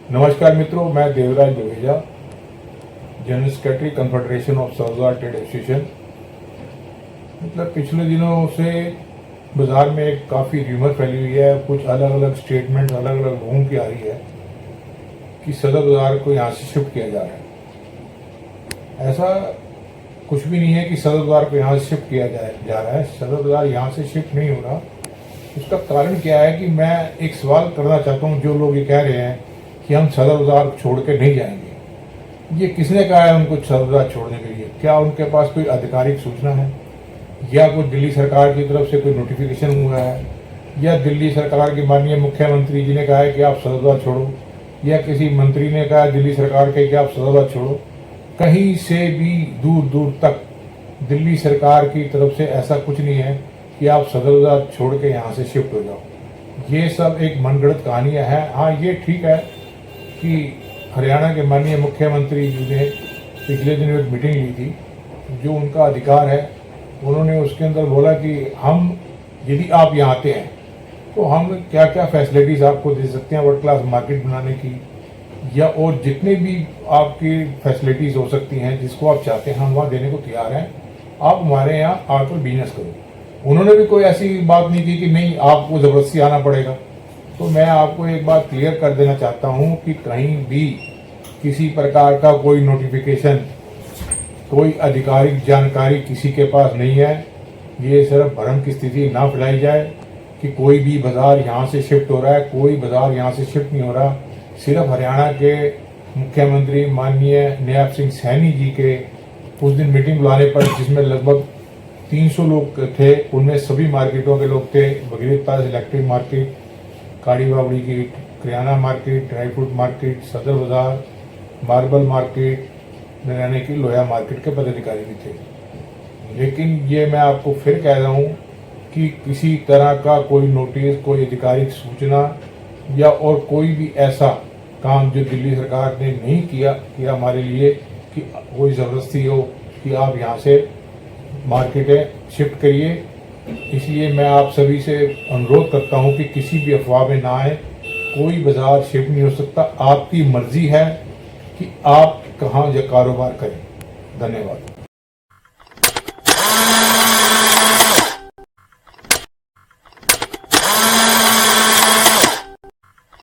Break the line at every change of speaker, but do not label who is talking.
नमस्कार मित्रों, मैं Devraj Duveja, general secretary confederation of south Bazar trade association. मतलब पिछले दिनों से बाजार में एक काफ़ी र्यूमर फैली हुई है, कुछ अलग अलग स्टेटमेंट अलग अलग लोगों की आ रही है कि सदर बाजार को यहाँ से शिफ्ट किया जा रहा है। ऐसा कुछ भी नहीं है कि सदर बाजार को यहाँ से शिफ्ट किया जा रहा है। सदर बाजार यहाँ से शिफ्ट नहीं हो रहा। उसका कारण क्या है कि मैं एक सवाल करना चाहता हूँ। जो लोग ये कह रहे हैं कि हम सदर बाजार छोड़ के नहीं जाएंगे, ये किसने कहा है उनको सदर बाजार छोड़ने के लिए? क्या उनके पास कोई आधिकारिक सूचना है, या कोई दिल्ली सरकार की तरफ से कोई नोटिफिकेशन हुआ है, या दिल्ली सरकार के माननीय मुख्यमंत्री जी ने कहा है कि आप सदर बाजार छोड़ो, या किसी मंत्री ने कहा दिल्ली सरकार के कि आप सदर बाजार छोड़ो? कहीं से भी दूर दूर तक दिल्ली सरकार की तरफ से ऐसा कुछ नहीं है कि आप सदर बाजार छोड़ के यहाँ से शिफ्ट हो जाओ। ये सब एक मनगढ़ंत कहानियाँ हैं। हाँ, ये ठीक है कि हरियाणा के माननीय मुख्यमंत्री जी ने पिछले दिन एक मीटिंग ली थी, जो उनका अधिकार है। उन्होंने उसके अंदर बोला कि हम यदि आप यहाँ आते हैं तो हम क्या क्या फैसिलिटीज़ आपको दे सकते हैं, वर्ल्ड क्लास मार्केट बनाने की, या और जितने भी आपकी फैसिलिटीज़ हो सकती हैं जिसको आप चाहते हैं, हम वहाँ देने को तैयार हैं। आप हमारे यहाँ आकर बिजनेस करो। उन्होंने भी कोई ऐसी बात नहीं की कि नहीं आपको ज़बरदस्ती आना पड़ेगा। तो मैं आपको एक बात क्लियर कर देना चाहता हूँ कि कहीं भी किसी प्रकार का कोई नोटिफिकेशन, कोई आधिकारिक जानकारी किसी के पास नहीं है। ये सिर्फ भ्रम की स्थिति ना फैलाई जाए कि कोई भी बाजार यहाँ से शिफ्ट हो रहा है। कोई बाजार यहाँ से शिफ्ट नहीं हो रहा। सिर्फ हरियाणा के मुख्यमंत्री माननीय नायब सिंह सैनी जी के उस दिन मीटिंग बुलाने पर, जिसमें लगभग 300 लोग थे, उनमें सभी मार्केटों के लोग थे। बगीरता इलेक्ट्रिक मार्केट, काड़ी बावड़ी की किराना मार्केट, ड्राई फ्रूट मार्केट, सदर बाजार, मार्बल मार्केट, नराने की लोया मार्केट के पदाधिकारी भी थे। लेकिन ये मैं आपको फिर कह रहा हूँ कि किसी तरह का कोई नोटिस, कोई आधिकारिक सूचना या और कोई भी ऐसा काम जो दिल्ली सरकार ने नहीं किया हमारे लिए कि कोई ज़बरदस्ती हो कि आप यहाँ से मार्केटें शिफ्ट करिए। इसलिए मैं आप सभी से अनुरोध करता हूँ कि किसी भी अफवाह में ना आए। कोई बाजार शिफ्ट नहीं हो सकता। आपकी मर्जी है कि आप कहाँ कारोबार करें। धन्यवाद।